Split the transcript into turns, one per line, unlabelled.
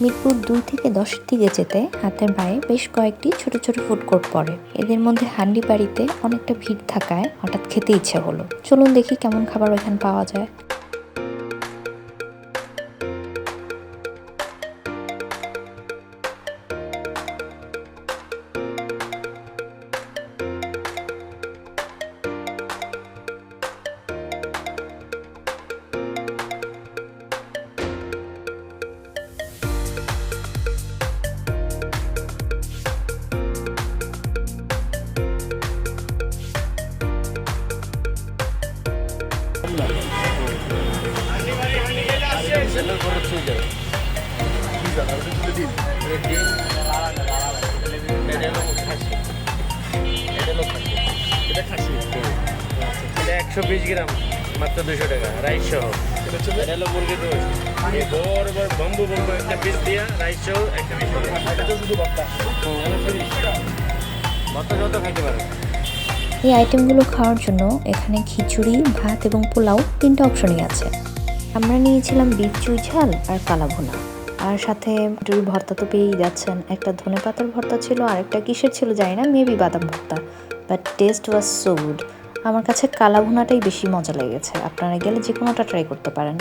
মিরপুর 2 থেকে 10-এর দিকে যেতে হাতের বাঁয়ে বেশ কয়েকটি ছোট ছোট ফুড কোর্ট পড়ে। এদের মধ্যে হান্ডি বাড়িতে অনেকটা ভিড় থাকায় হঠাৎ খেতে ইচ্ছে হলো। চলুন দেখি কেমন খাবার ওইখানে পাওয়া যায়।
এটা 120 গ্রাম মাত্র 200 টাকা রাইস সহ। এটা হলো মুরগির রোস্ট, বড় বড় বম্বু একটা পিস দিয়া রাইস সহ 120 টাকা। শুধু ভর্তা যত খাইতে পারে।
এই আইটেমগুলো খাওয়ার জন্য এখানে খিচুড়ি, ভাত এবং পোলাও 3টা অপশনই আছে। আমরা নিয়েছিলাম বিফ চুই ঝাল আর কালাভুনা, আর সাথে ভর্তা তো পেয়েই যাচ্ছেন। একটা ধনেপাতার ভর্তা ছিল, আর একটা কিসের ছিল জানি না, মেবি বাদাম ভর্তা। But test was so good. আমার কাছে কালাভুনাটাই বেশি মজা লেগেছে। আপনারা গেলে যে কোনোটা ট্রাই করতে পারেন।